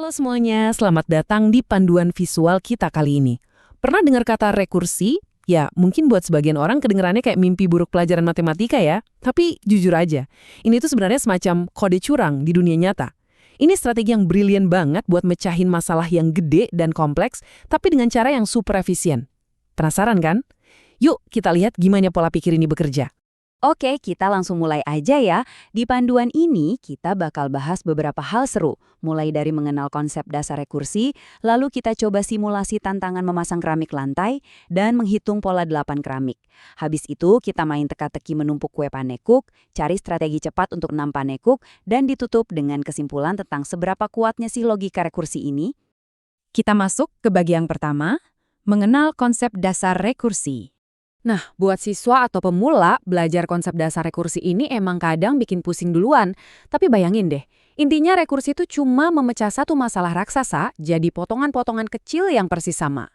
Halo semuanya, selamat datang di panduan visual kita kali ini. Pernah dengar kata rekursi? Ya, mungkin buat sebagian orang kedengarannya kayak mimpi buruk pelajaran matematika ya. Tapi jujur aja, ini tuh sebenarnya semacam kode curang di dunia nyata. Ini strategi yang brilian banget buat mecahin masalah yang gede dan kompleks, tapi dengan cara yang super efisien. Penasaran kan? Yuk kita lihat gimana pola pikir ini bekerja. Oke, kita langsung mulai aja ya. Di panduan ini, kita bakal bahas beberapa hal seru. Mulai dari mengenal konsep dasar rekursi, lalu kita coba simulasi tantangan memasang keramik lantai, dan menghitung pola 8 keramik. Habis itu, kita main teka-teki menumpuk kue panekuk, cari strategi cepat untuk 6 panekuk, dan ditutup dengan kesimpulan tentang seberapa kuatnya sih logika rekursi ini. Kita masuk ke bagian pertama, mengenal konsep dasar rekursi. Nah, buat siswa atau pemula, belajar konsep dasar rekursi ini emang kadang bikin pusing duluan. Tapi bayangin deh, intinya rekursi itu cuma memecah satu masalah raksasa jadi potongan-potongan kecil yang persis sama.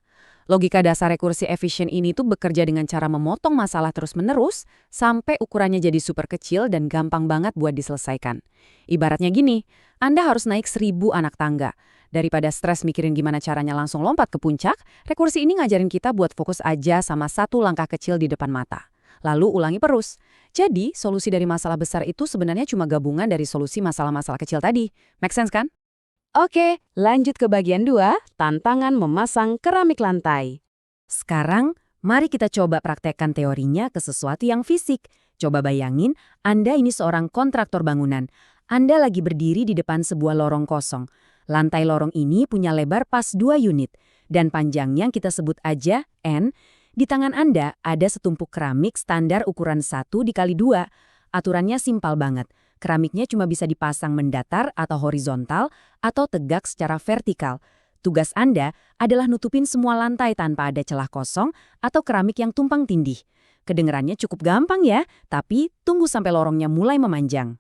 Logika dasar rekursi efisien ini tuh bekerja dengan cara memotong masalah terus-menerus sampai ukurannya jadi super kecil dan gampang banget buat diselesaikan. Ibaratnya gini, Anda harus naik 1000 anak tangga. Daripada stres mikirin gimana caranya langsung lompat ke puncak, rekursi ini ngajarin kita buat fokus aja sama satu langkah kecil di depan mata. Lalu ulangi terus. Jadi, solusi dari masalah besar itu sebenarnya cuma gabungan dari solusi masalah-masalah kecil tadi. Make sense kan? Oke, lanjut ke bagian 2, tantangan memasang keramik lantai. Sekarang, mari kita coba praktekkan teorinya ke sesuatu yang fisik. Coba bayangin, Anda ini seorang kontraktor bangunan. Anda lagi berdiri di depan sebuah lorong kosong. Lantai lorong ini punya lebar pas 2 unit, dan panjangnya kita sebut aja N. Di tangan Anda ada setumpuk keramik standar ukuran 1 dikali 2. Aturannya simpel banget. Keramiknya cuma bisa dipasang mendatar atau horizontal atau tegak secara vertikal. Tugas Anda adalah nutupin semua lantai tanpa ada celah kosong atau keramik yang tumpang tindih. Kedengerannya cukup gampang ya, tapi tunggu sampai lorongnya mulai memanjang.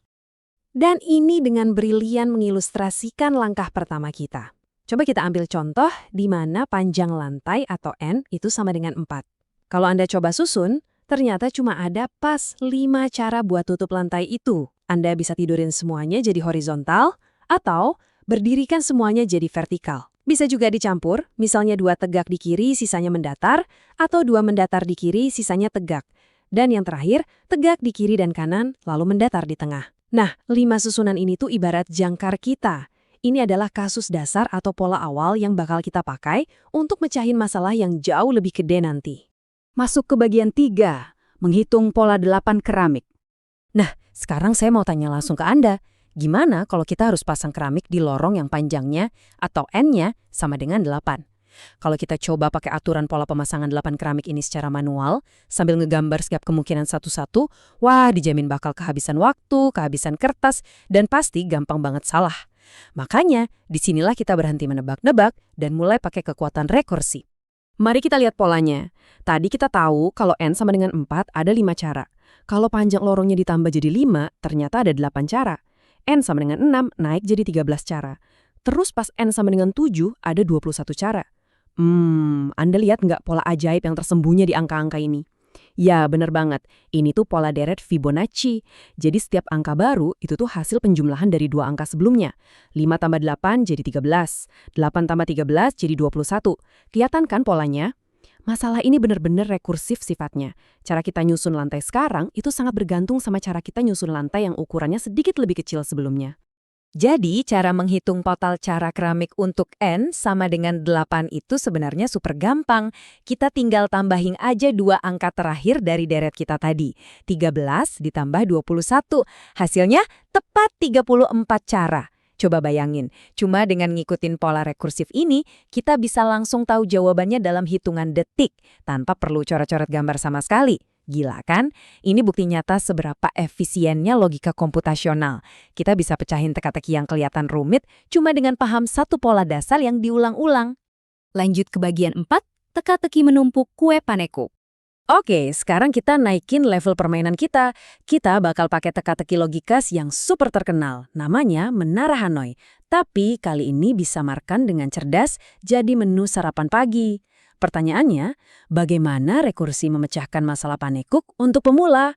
Dan ini dengan brilian mengilustrasikan langkah pertama kita. Coba kita ambil contoh di mana panjang lantai atau N itu sama dengan 4. Kalau Anda coba susun, ternyata cuma ada pas 5 cara buat tutup lantai itu. Anda bisa tidurin semuanya jadi horizontal, atau berdirikan semuanya jadi vertikal. Bisa juga dicampur, misalnya 2 tegak di kiri, sisanya mendatar, atau 2 mendatar di kiri, sisanya tegak. Dan yang terakhir, tegak di kiri dan kanan, lalu mendatar di tengah. Nah, 5 susunan ini tuh ibarat jangkar kita. Ini adalah kasus dasar atau pola awal yang bakal kita pakai untuk mecahin masalah yang jauh lebih gede nanti. Masuk ke bagian 3, menghitung pola 8 keramik. Nah, sekarang saya mau tanya langsung ke Anda. Gimana kalau kita harus pasang keramik di lorong yang panjangnya atau N-nya sama dengan 8? Kalau kita coba pakai aturan pola pemasangan 8 keramik ini secara manual, sambil ngegambar setiap kemungkinan satu-satu, wah dijamin bakal kehabisan waktu, kehabisan kertas, dan pasti gampang banget salah. Makanya, disinilah kita berhenti menebak-nebak dan mulai pakai kekuatan rekursi. Mari kita lihat polanya. Tadi kita tahu kalau N sama dengan 4 ada 5 cara. Kalau panjang lorongnya ditambah jadi 5, ternyata ada 8 cara. N sama dengan 6 naik jadi 13 cara. Terus pas N sama dengan 7 ada 21 cara. Anda lihat nggak pola ajaib yang tersembunyi di angka-angka ini? Ya, bener banget. Ini tuh pola deret Fibonacci. Jadi setiap angka baru itu tuh hasil penjumlahan dari 2 angka sebelumnya. 5 tambah 8 jadi 13. 8 tambah 13 jadi 21. Kelihatan kan polanya? Masalah ini bener-bener rekursif sifatnya. Cara kita nyusun lantai sekarang itu sangat bergantung sama cara kita nyusun lantai yang ukurannya sedikit lebih kecil sebelumnya. Jadi, cara menghitung total cara keramik untuk N sama dengan 8 itu sebenarnya super gampang. Kita tinggal tambahin aja 2 angka terakhir dari deret kita tadi. 13 ditambah 21. Hasilnya tepat 34 cara. Coba bayangin, cuma dengan ngikutin pola rekursif ini, kita bisa langsung tahu jawabannya dalam hitungan detik, tanpa perlu coret-coret gambar sama sekali. Gila kan? Ini bukti nyata seberapa efisiennya logika komputasional. Kita bisa pecahin teka-teki yang kelihatan rumit cuma dengan paham satu pola dasar yang diulang-ulang. Lanjut ke bagian 4, teka-teki menumpuk kue panekuk. Oke, sekarang kita naikin level permainan kita. Kita bakal pakai teka-teki logikas yang super terkenal. Namanya Menara Hanoi. Tapi kali ini disamarkan dengan cerdas jadi menu sarapan pagi. Pertanyaannya, bagaimana rekursi memecahkan masalah panekuk untuk pemula?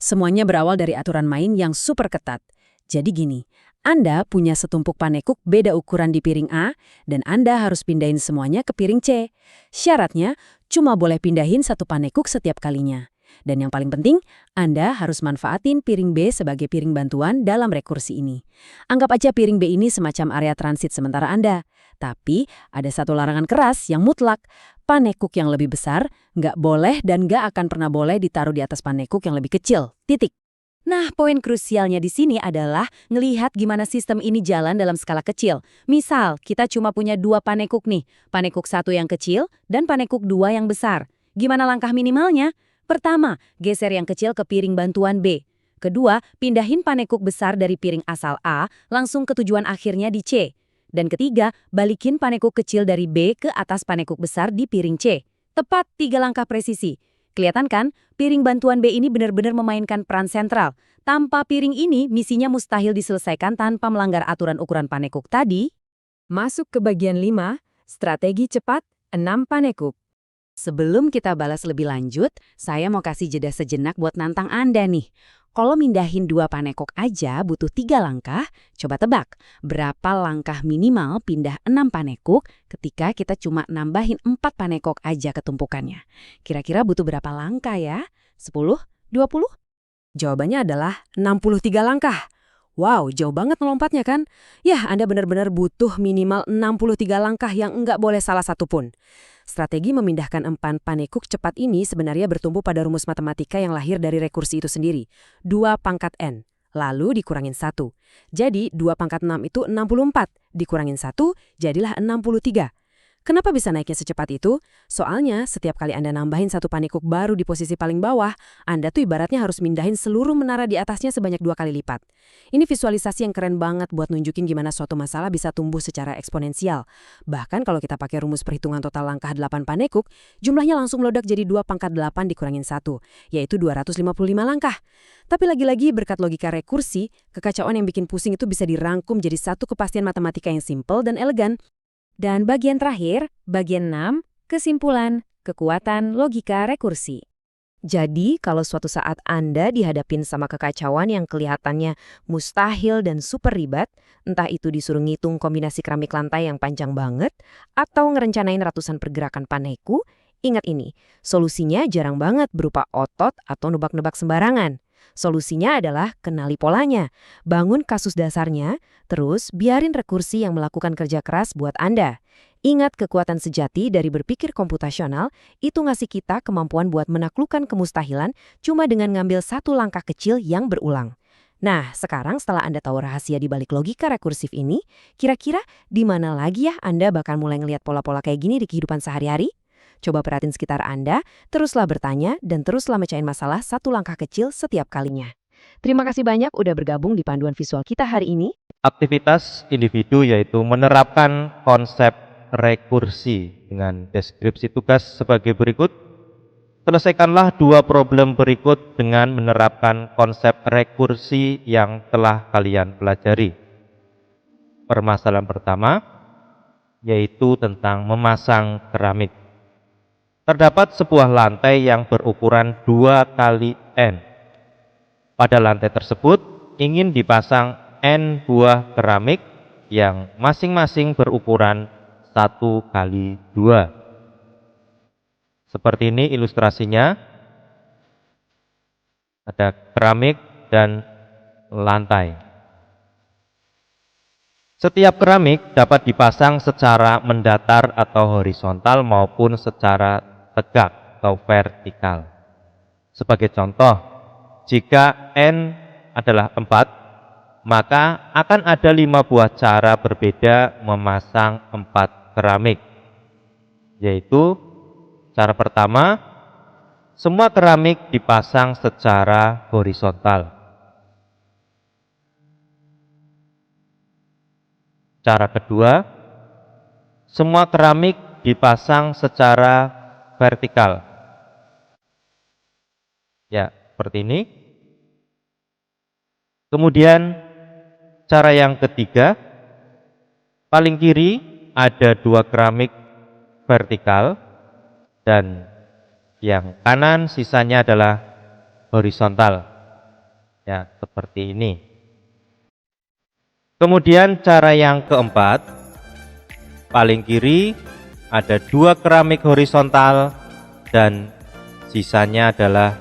Semuanya berawal dari aturan main yang super ketat. Jadi gini, Anda punya setumpuk panekuk beda ukuran di piring A, dan Anda harus pindahin semuanya ke piring C. Syaratnya, cuma boleh pindahin satu panekuk setiap kalinya. Dan yang paling penting, Anda harus manfaatin piring B sebagai piring bantuan dalam rekursi ini. Anggap aja piring B ini semacam area transit sementara Anda. Tapi, ada satu larangan keras yang mutlak. Panekuk yang lebih besar nggak boleh dan nggak akan pernah boleh ditaruh di atas panekuk yang lebih kecil. Titik. Nah, poin krusialnya di sini adalah ngelihat gimana sistem ini jalan dalam skala kecil. Misal, kita cuma punya 2 panekuk nih, panekuk 1 yang kecil dan panekuk 2 yang besar. Gimana langkah minimalnya? Pertama, geser yang kecil ke piring bantuan B. Kedua, pindahin panekuk besar dari piring asal A langsung ke tujuan akhirnya di C. Dan ketiga, balikin panekuk kecil dari B ke atas panekuk besar di piring C. Tepat 3 langkah presisi. Kelihatan kan, piring bantuan B ini benar-benar memainkan peran sentral. Tanpa piring ini, misinya mustahil diselesaikan tanpa melanggar aturan ukuran panekuk tadi. Masuk ke bagian 5, strategi cepat, 6 panekuk. Sebelum kita balas lebih lanjut, saya mau kasih jeda sejenak buat nantang Anda nih. Kalau mindahin 2 panekuk aja butuh 3 langkah, coba tebak berapa langkah minimal pindah 6 panekuk ketika kita cuma nambahin 4 panekuk aja ketumpukannya. Kira-kira butuh berapa langkah ya? 10? 20? Jawabannya adalah 63 langkah. Wow, jauh banget melompatnya kan? Ya, Anda benar-benar butuh minimal 63 langkah yang nggak boleh salah satu pun. Strategi memindahkan 4 panekuk cepat ini sebenarnya bertumbuh pada rumus matematika yang lahir dari rekursi itu sendiri. 2 pangkat N, lalu dikurangin 1. Jadi 2 pangkat 6 itu 64, dikurangin 1, jadilah 63. Kenapa bisa naiknya secepat itu? Soalnya setiap kali Anda nambahin satu panekuk baru di posisi paling bawah, Anda tuh ibaratnya harus mindahin seluruh menara di atasnya sebanyak 2 kali lipat. Ini visualisasi yang keren banget buat nunjukin gimana suatu masalah bisa tumbuh secara eksponensial. Bahkan kalau kita pakai rumus perhitungan total langkah 8 panekuk, jumlahnya langsung meledak jadi 2 pangkat 8 dikurangin 1, yaitu 255 langkah. Tapi lagi-lagi berkat logika rekursi, kekacauan yang bikin pusing itu bisa dirangkum jadi satu kepastian matematika yang simple dan elegan. Dan bagian terakhir, bagian 6, kesimpulan, kekuatan logika rekursi. Jadi, kalau suatu saat Anda dihadapin sama kekacauan yang kelihatannya mustahil dan super ribet, entah itu disuruh ngitung kombinasi keramik lantai yang panjang banget, atau ngerencanain ratusan pergerakan paneku, ingat ini, solusinya jarang banget berupa otot atau nebak-nebak sembarangan. Solusinya adalah kenali polanya, bangun kasus dasarnya, terus biarin rekursi yang melakukan kerja keras buat Anda. Ingat kekuatan sejati dari berpikir komputasional, itu ngasih kita kemampuan buat menaklukkan kemustahilan cuma dengan ngambil satu langkah kecil yang berulang. Nah, sekarang setelah Anda tahu rahasia di balik logika rekursif ini, kira-kira di mana lagi ya Anda bakal mulai ngelihat pola-pola kayak gini di kehidupan sehari-hari? Coba perhatiin sekitar Anda, teruslah bertanya, dan teruslah mecahin masalah satu langkah kecil setiap kalinya. Terima kasih banyak udah bergabung di panduan visual kita hari ini. Aktivitas individu yaitu menerapkan konsep rekursi dengan deskripsi tugas sebagai berikut. Selesaikanlah 2 problem berikut dengan menerapkan konsep rekursi yang telah kalian pelajari. Permasalahan pertama yaitu tentang memasang keramik. Terdapat sebuah lantai yang berukuran 2 kali N. Pada lantai tersebut ingin dipasang N buah keramik yang masing-masing berukuran 1 kali 2. Seperti ini ilustrasinya. Ada keramik dan lantai. Setiap keramik dapat dipasang secara mendatar atau horizontal maupun secara tegak atau vertikal. Sebagai contoh, jika N adalah 4, maka akan ada 5 buah cara berbeda memasang 4 keramik. Yaitu, cara pertama, semua keramik dipasang secara horizontal. Cara kedua, semua keramik dipasang secara vertikal. Ya, seperti ini. Kemudian cara yang ketiga, paling kiri ada 2 keramik vertikal dan yang kanan sisanya adalah horizontal. Ya, seperti ini. Kemudian cara yang keempat, paling kiri ada 2 keramik horizontal dan sisanya adalah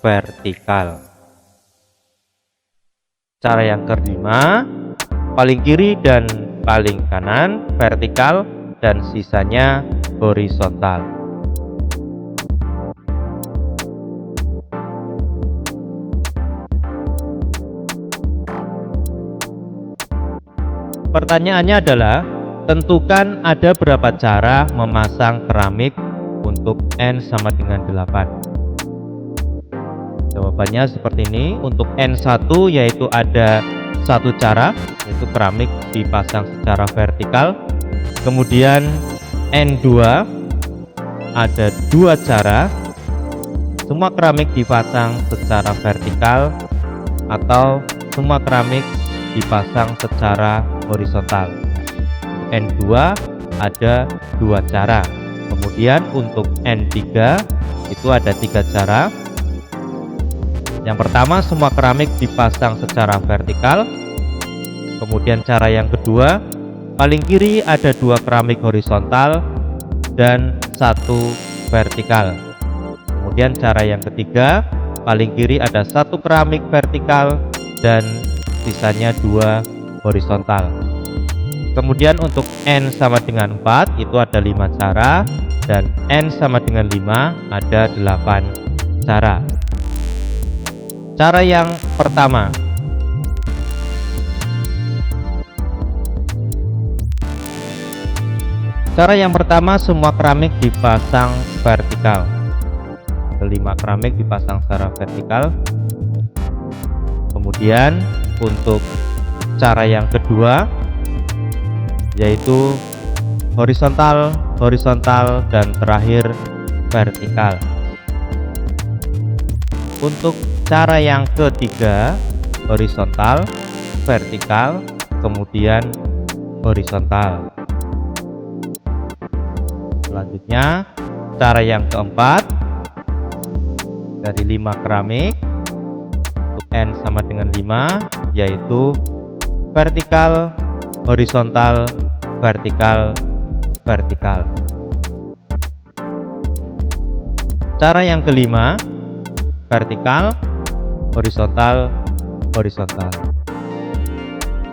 vertikal. Cara yang kelima, paling kiri dan paling kanan vertikal dan sisanya horizontal. Pertanyaannya adalah, tentukan ada berapa cara memasang keramik untuk N sama dengan 8. Jawabannya seperti ini. Untuk N1 yaitu ada 1 cara, yaitu keramik dipasang secara vertikal. Kemudian N2 ada 2 cara, semua keramik dipasang secara vertikal atau semua keramik dipasang secara horizontal. N2 ada 2 cara. Kemudian untuk N3 itu ada 3 cara. Yang pertama, semua keramik dipasang secara vertikal. Kemudian cara yang kedua, paling kiri ada 2 keramik horizontal dan 1 vertikal. Kemudian cara yang ketiga, paling kiri ada 1 keramik vertikal dan sisanya 2 horizontal. Kemudian untuk N sama dengan 4 itu ada 5 cara, dan N sama dengan 5 ada 8 cara. Cara yang pertama, semua keramik dipasang vertikal. 5 keramik dipasang secara vertikal. Kemudian untuk cara yang kedua, yaitu horizontal, horizontal, dan terakhir vertikal. Untuk cara yang ketiga, horizontal, vertikal, kemudian horizontal. Selanjutnya, cara yang keempat, dari 5 keramik, untuk N sama dengan 5, yaitu vertikal, horizontal, vertikal, vertikal. Cara yang kelima, vertikal, horizontal, horizontal.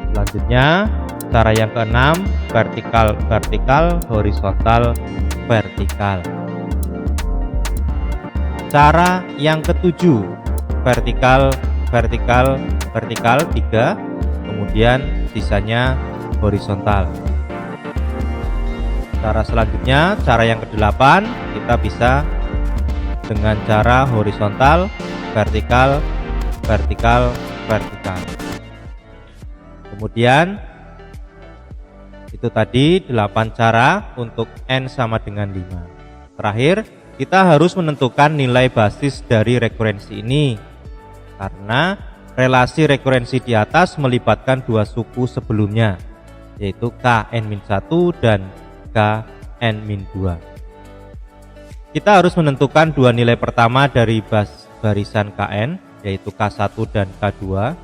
Selanjutnya, cara yang keenam, vertikal, vertikal, horizontal, vertikal. Cara yang ketujuh, vertikal, vertikal, vertikal 3, kemudian sisanya horizontal. Cara selanjutnya, cara yang ke-8, kita bisa dengan cara horizontal, vertikal, vertikal, vertikal. Kemudian itu tadi 8 cara untuk N sama dengan 5. Terakhir, kita harus menentukan nilai basis dari rekurensi ini, karena relasi rekurensi di atas melibatkan 2 suku sebelumnya, yaitu Kn-1 dan Kn-2. Kita harus menentukan 2 nilai pertama dari barisan Kn, yaitu K1 dan K2.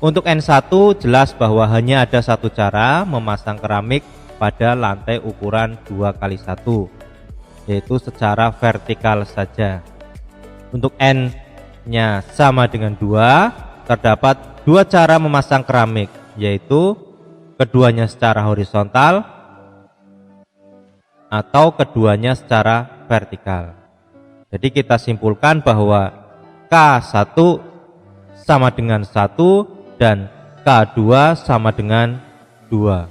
Untuk N1 jelas bahwa hanya ada 1 cara memasang keramik pada lantai ukuran 2x1, yaitu secara vertikal saja. Untuk N-nya sama dengan 2, terdapat 2 cara memasang keramik, yaitu keduanya secara horizontal atau keduanya secara vertikal. Jadi kita simpulkan bahwa K1 sama dengan 1 dan K2 sama dengan 2.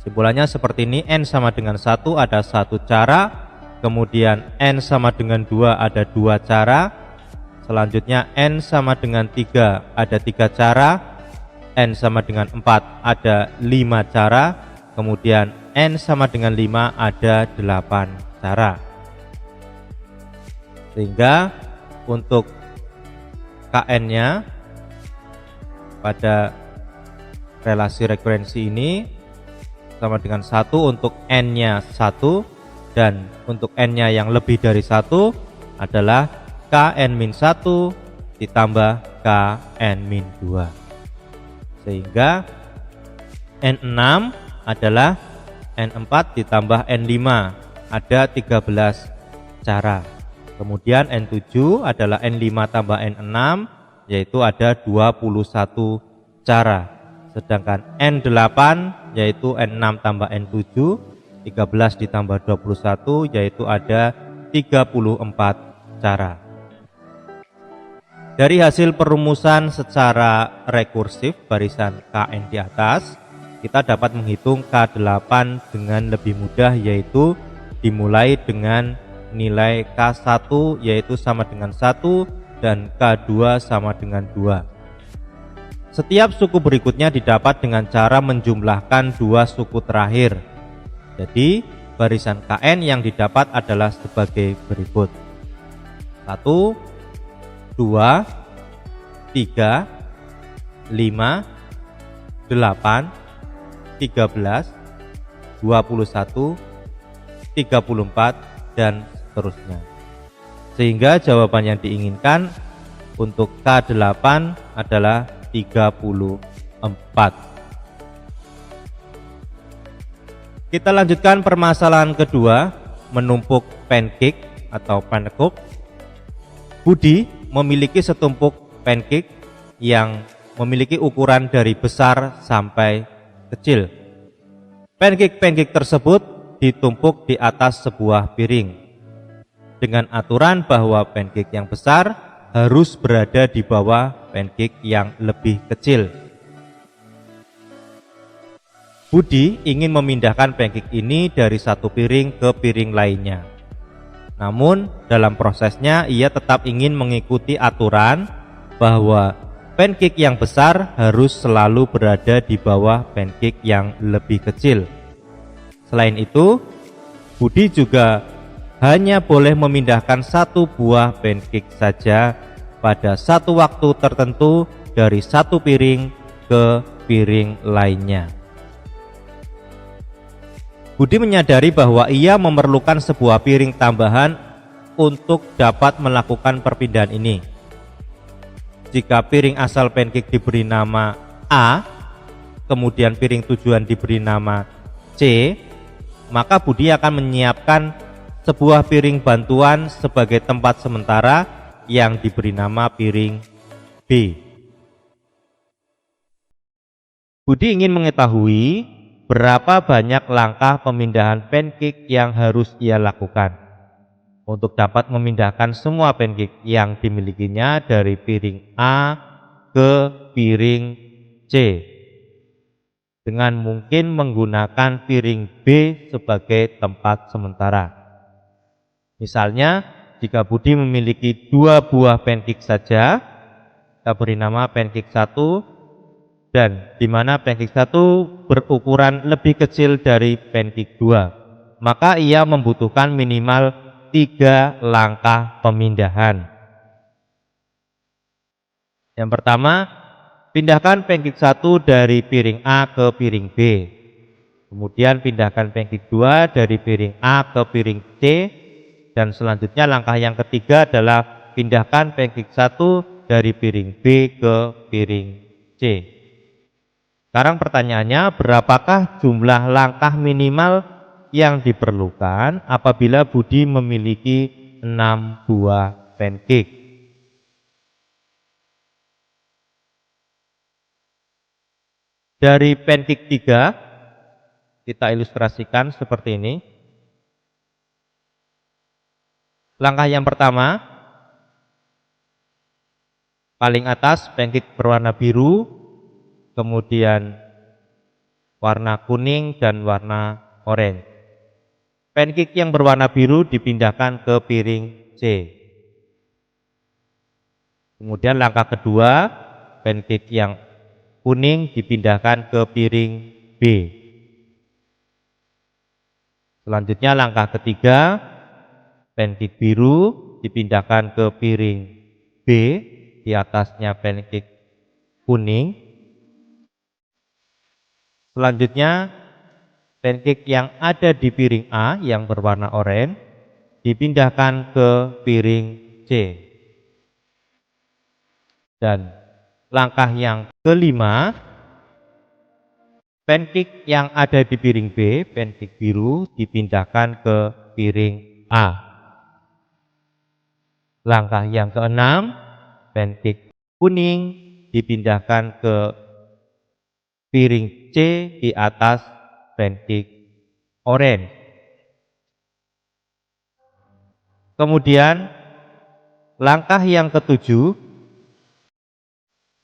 Simpulannya seperti ini, N sama dengan 1 ada 1 cara, kemudian N sama dengan 2 ada 2 cara, selanjutnya N sama dengan 3 ada 3 cara, N sama dengan 4 ada 5 cara, kemudian N sama dengan 5 ada 8 cara. Sehingga untuk Kn-nya pada relasi rekurensi ini sama dengan 1 untuk N-nya 1, dan untuk N-nya yang lebih dari 1 adalah Kn-1 ditambah Kn-2. Sehingga N6 adalah N4 ditambah N5, ada 13 cara. Kemudian N7 adalah N5 tambah N6, yaitu ada 21 cara. Sedangkan N8 yaitu N6 tambah N7, 13 ditambah 21, yaitu ada 34 cara. Dari hasil perumusan secara rekursif barisan Kn di atas, kita dapat menghitung K8 dengan lebih mudah, yaitu dimulai dengan nilai K1 yaitu sama dengan 1 dan K2 sama dengan 2. Setiap suku berikutnya didapat dengan cara menjumlahkan dua suku terakhir. Jadi barisan Kn yang didapat adalah sebagai berikut: 1, 2, 3, 5, 8, 13, 21, 34, dan seterusnya. Sehingga jawaban yang diinginkan untuk K8 adalah 34. Kita lanjutkan permasalahan kedua, menumpuk pancake atau pancake. Budi memiliki setumpuk pancake yang memiliki ukuran dari besar sampai kecil. Pancake-pancake tersebut ditumpuk di atas sebuah piring dengan aturan bahwa pancake yang besar harus berada di bawah pancake yang lebih kecil. Budi ingin memindahkan pancake ini dari satu piring ke piring lainnya. Namun dalam prosesnya ia tetap ingin mengikuti aturan bahwa pancake yang besar harus selalu berada di bawah pancake yang lebih kecil. Selain itu, Budi juga hanya boleh memindahkan satu buah pancake saja pada satu waktu tertentu dari satu piring ke piring lainnya. Budi menyadari bahwa ia memerlukan sebuah piring tambahan untuk dapat melakukan perpindahan ini. Jika piring asal pancake diberi nama A, kemudian piring tujuan diberi nama C, maka Budi akan menyiapkan sebuah piring bantuan sebagai tempat sementara yang diberi nama piring B. Budi ingin mengetahui berapa banyak langkah pemindahan pancake yang harus ia lakukan untuk dapat memindahkan semua pancake yang dimilikinya dari piring A ke piring C dengan mungkin menggunakan piring B sebagai tempat sementara. Misalnya, jika Budi memiliki dua buah pancake saja, kita beri nama pancake 1, dan di mana pancake 1 berukuran lebih kecil dari pancake 2, maka ia membutuhkan minimal 3 langkah pemindahan. Yang pertama, pindahkan pancake 1 dari piring A ke piring B. Kemudian pindahkan pancake 2 dari piring A ke piring C. Dan selanjutnya langkah yang ketiga adalah pindahkan pancake 1 dari piring B ke piring C. Sekarang pertanyaannya, berapakah jumlah langkah minimal yang diperlukan apabila Budi memiliki 6 buah pancake? Dari pancake 3, kita ilustrasikan seperti ini. Langkah yang pertama, paling atas pancake berwarna biru, kemudian warna kuning dan warna oranye. Pancake yang berwarna biru dipindahkan ke piring C. Kemudian langkah kedua, pancake yang kuning dipindahkan ke piring B. Selanjutnya langkah ketiga, pancake biru dipindahkan ke piring B, di atasnya pancake kuning. Selanjutnya, pancake yang ada di piring A yang berwarna oranye dipindahkan ke piring C. Dan langkah yang kelima, pancake yang ada di piring B, pancake biru, dipindahkan ke piring A. Langkah yang keenam, pancake kuning dipindahkan ke piring C di atas pancake orange. Kemudian langkah yang ketujuh,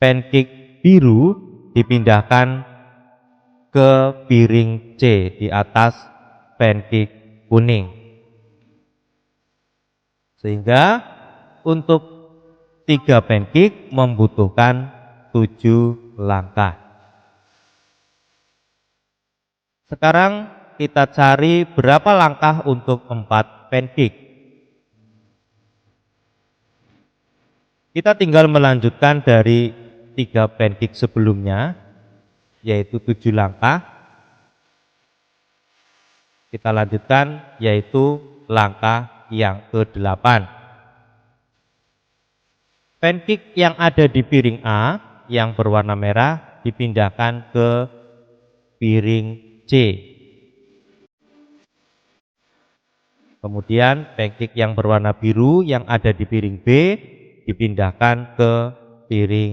pancake biru dipindahkan ke piring C di atas pancake kuning. Sehingga untuk 3 pancake membutuhkan 7 langkah. Sekarang kita cari berapa langkah untuk 4 pancake. Kita tinggal melanjutkan dari 3 pancake sebelumnya, yaitu 7 langkah. Kita lanjutkan yaitu langkah yang ke-8. Pancake yang ada di piring A yang berwarna merah dipindahkan ke piring C. Kemudian pancake yang berwarna biru yang ada di piring B dipindahkan ke piring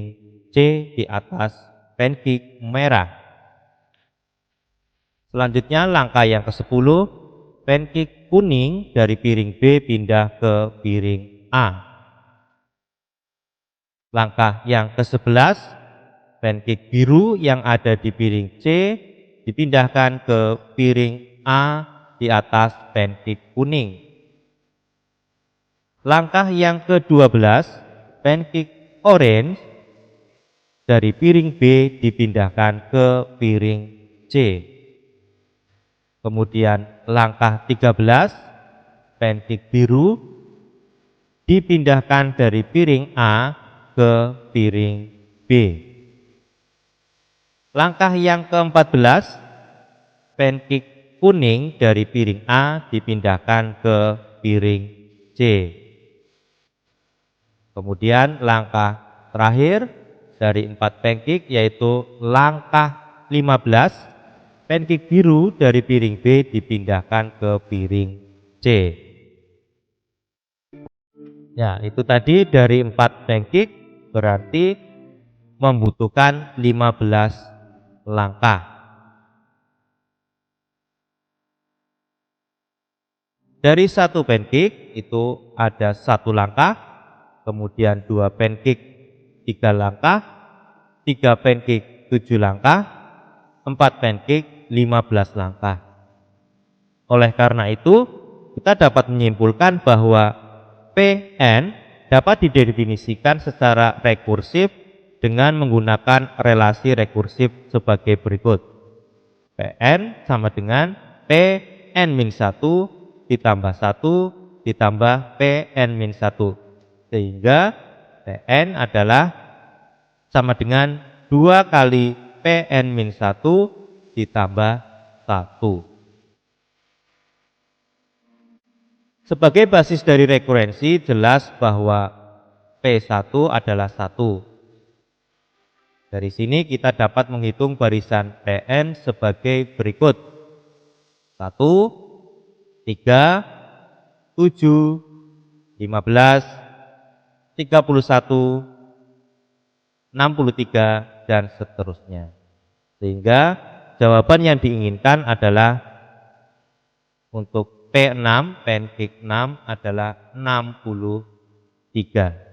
C di atas pancake merah. Selanjutnya langkah yang ke-10, pancake kuning dari piring B pindah ke piring A. Langkah yang ke-11, pancake biru yang ada di piring C dipindahkan ke piring A di atas pancake kuning. Langkah yang ke-12, pancake orange dari piring B dipindahkan ke piring C. Kemudian langkah 13, pancake biru dipindahkan dari piring A ke piring B. Langkah yang ke-14, pancake kuning dari piring A dipindahkan ke piring C. Kemudian langkah terakhir dari 4 pancake yaitu langkah 15, pancake biru dari piring B dipindahkan ke piring C. Ya, itu tadi dari 4 pancake berarti membutuhkan 15 langkah. Dari 1 pancake itu ada 1 langkah, kemudian 2 pancake 3 langkah, 3 pancake 7 langkah, 4 pancake 15 langkah. Oleh karena itu, kita dapat menyimpulkan bahwa Pn dapat didefinisikan secara rekursif dengan menggunakan relasi rekursif sebagai berikut. Pn sama dengan Pn-1 ditambah 1 ditambah Pn-1. Sehingga Pn adalah sama dengan 2 kali Pn-1 ditambah 1. Sebagai basis dari rekurensi, jelas bahwa P1 adalah 1. Dari sini kita dapat menghitung barisan Pn sebagai berikut. 1, 3, 7, 15, 31, 63, dan seterusnya. Sehingga jawaban yang diinginkan adalah untuk P6, pancake 6 adalah 63.